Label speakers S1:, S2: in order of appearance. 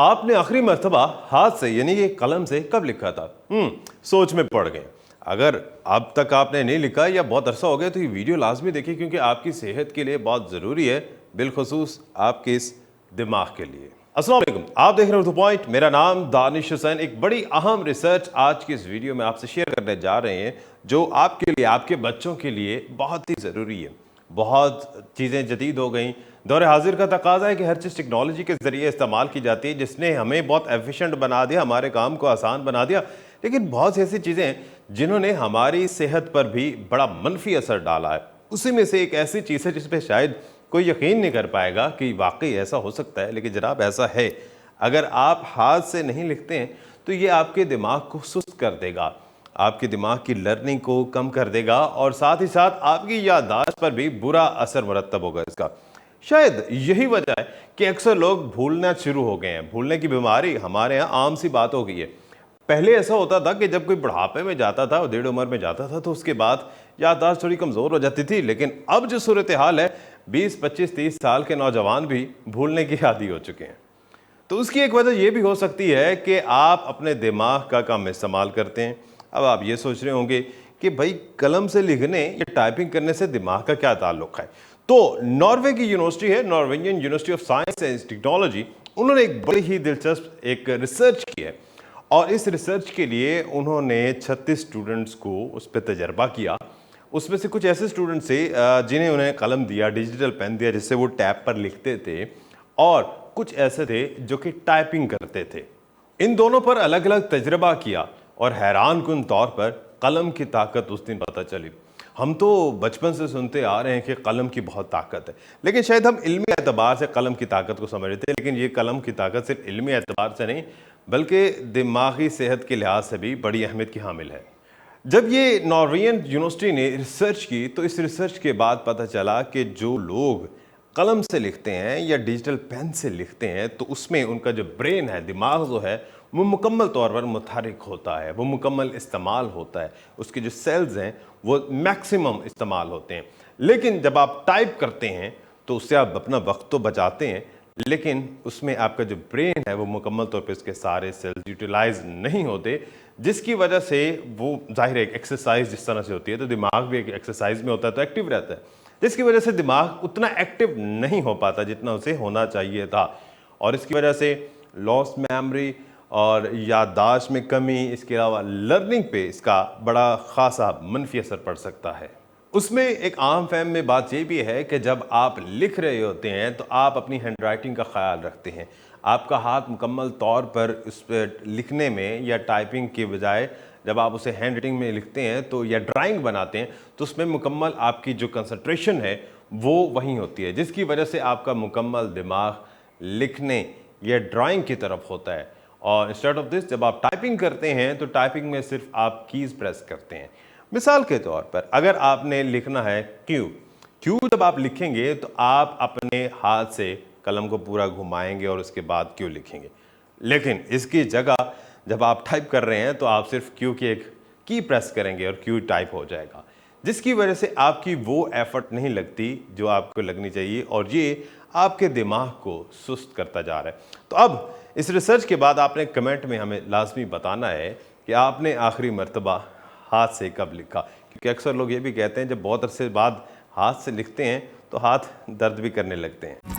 S1: آپ نے آخری مرتبہ ہاتھ سے یعنی کہ قلم سے کب لکھا تھا؟ سوچ میں پڑ گئے۔ اگر اب تک آپ نے نہیں لکھا یا بہت عرصہ ہو گیا تو یہ ویڈیو لازمی دیکھیں، کیونکہ آپ کی صحت کے لیے بہت ضروری ہے، بالخصوص آپ کے اس دماغ کے لیے۔ السلام علیکم، آپ دیکھ رہے ہیں اردو پوائنٹ، میرا نام دانش حسین۔ ایک بڑی اہم ریسرچ آج کی اس ویڈیو میں آپ سے شیئر کرنے جا رہے ہیں، جو آپ کے لیے، آپ کے بچوں کے لیے بہت ہی ضروری ہے۔ بہت چیزیں جدید ہو گئیں، دور حاضر کا تقاضا ہے کہ ہر چیز ٹیکنالوجی کے ذریعے استعمال کی جاتی ہے، جس نے ہمیں بہت ایفیشنٹ بنا دیا، ہمارے کام کو آسان بنا دیا، لیکن بہت سی ایسی چیزیں ہیں جنہوں نے ہماری صحت پر بھی بڑا منفی اثر ڈالا ہے۔ اسی میں سے ایک ایسی چیز ہے جس پہ شاید کوئی یقین نہیں کر پائے گا کہ واقعی ایسا ہو سکتا ہے، لیکن جناب ایسا ہے۔ اگر آپ ہاتھ سے نہیں لکھتے ہیں تو یہ آپ کے دماغ کو سست کر دے گا، آپ کے دماغ کی لرننگ کو کم کر دے گا، اور ساتھ ہی ساتھ آپ کی یادداشت پر بھی برا اثر مرتب ہوگا اس کا۔ شاید یہی وجہ ہے کہ اکثر لوگ بھولنا شروع ہو گئے ہیں۔ بھولنے کی بیماری ہمارے ہاں عام سی بات ہو گئی ہے۔ پہلے ایسا ہوتا تھا کہ جب کوئی بڑھاپے میں جاتا تھا اور دیڑھ عمر میں جاتا تھا تو اس کے بعد یادداشت تھوڑی کمزور ہو جاتی تھی، لیکن اب جو صورتحال ہے 20، 25، 30 سال کے نوجوان بھی بھولنے کی عادی ہو چکے ہیں۔ تو اس کی ایک وجہ یہ بھی ہو سکتی ہے کہ آپ اپنے دماغ کا کم استعمال کرتے ہیں۔ اب آپ یہ سوچ رہے ہوں گے کہ بھائی قلم سے لکھنے یا ٹائپنگ کرنے سے دماغ کا کیا تعلق ہے؟ تو ناروے کی یونیورسٹی ہے، Norwegian university of science and technology, انہوں نے ایک بڑی ہی دلچسپ ایک ریسرچ کی ہے، اور اس ریسرچ کے لیے انہوں نے 36 اسٹوڈنٹس کو اس پہ تجربہ کیا۔ اس میں سے کچھ ایسے اسٹوڈنٹس تھے جنہیں انہیں قلم دیا، ڈیجیٹل پین دیا جس سے وہ ٹیب پر لکھتے تھے، اور کچھ ایسے تھے جو کہ ٹائپنگ کرتے تھے۔ ان دونوں پر الگ الگ تجربہ کیا، اور حیران کن طور پر قلم کی طاقت اس دن پتہ چلی۔ ہم تو بچپن سے سنتے آ رہے ہیں کہ قلم کی بہت طاقت ہے، لیکن شاید ہم علمی اعتبار سے قلم کی طاقت کو سمجھتے ہیں، لیکن یہ قلم کی طاقت صرف علمی اعتبار سے نہیں بلکہ دماغی صحت کے لحاظ سے بھی بڑی اہمیت کی حامل ہے۔ جب یہ نارویجن یونیورسٹی نے ریسرچ کی تو اس ریسرچ کے بعد پتہ چلا کہ جو لوگ قلم سے لکھتے ہیں یا ڈیجیٹل پین سے لکھتے ہیں تو اس میں ان کا جو برین ہے، دماغ جو ہے، وہ مکمل طور پر متحرک ہوتا ہے، وہ مکمل استعمال ہوتا ہے، اس کے جو سیلز ہیں وہ میکسیمم استعمال ہوتے ہیں۔ لیکن جب آپ ٹائپ کرتے ہیں تو اس سے آپ اپنا وقت تو بچاتے ہیں، لیکن اس میں آپ کا جو برین ہے وہ مکمل طور پہ اس کے سارے سیلز یوٹیلائز نہیں ہوتے، جس کی وجہ سے وہ ظاہر ہے ایک ایکسرسائز جس طرح سے ہوتی ہے تو دماغ بھی ایک ایکسرسائز میں ہوتا ہے تو ایکٹیو رہتا ہے، جس کی وجہ سے دماغ اتنا ایکٹیو نہیں ہو پاتا جتنا اسے ہونا چاہیے تھا، اور اس کی وجہ سے لاس میموری اور یادداشت میں کمی، اس کے علاوہ لرننگ پہ اس کا بڑا خاصا منفی اثر پڑ سکتا ہے۔ اس میں ایک عام فہم میں بات یہ بھی ہے کہ جب آپ لکھ رہے ہوتے ہیں تو آپ اپنی ہینڈ رائٹنگ کا خیال رکھتے ہیں، آپ کا ہاتھ مکمل طور پر اس پہ لکھنے میں یا ٹائپنگ کے بجائے جب آپ اسے ہینڈ رائٹنگ میں لکھتے ہیں تو یا ڈرائنگ بناتے ہیں تو اس میں مکمل آپ کی جو کنسنٹریشن ہے وہ وہیں ہوتی ہے، جس کی وجہ سے آپ کا مکمل دماغ لکھنے یا ڈرائنگ کی طرف ہوتا ہے، اور انسٹیڈ آف دس جب آپ ٹائپنگ کرتے ہیں تو ٹائپنگ میں صرف آپ کیز پریس کرتے ہیں۔ مثال کے طور پر اگر آپ نے لکھنا ہے کیو جب آپ لکھیں گے تو آپ اپنے ہاتھ سے قلم کو پورا گھمائیں گے اور اس کے بعد کیو لکھیں گے، لیکن اس کی جگہ جب آپ ٹائپ کر رہے ہیں تو آپ صرف کیو کی ایک کی پریس کریں گے اور کیو ٹائپ ہو جائے گا، جس کی وجہ سے آپ کی وہ ایفرٹ نہیں لگتی جو آپ کو لگنی چاہیے، اور یہ آپ کے دماغ کو سست کرتا جا رہا ہے۔ تو اب اس ریسرچ کے بعد آپ نے کمنٹ میں ہمیں لازمی بتانا ہے کہ آپ نے آخری مرتبہ ہاتھ سے کب لکھا، کیونکہ اکثر لوگ یہ بھی کہتے ہیں جب بہت عرصے بعد ہاتھ سے لکھتے ہیں تو ہاتھ درد بھی کرنے لگتے ہیں۔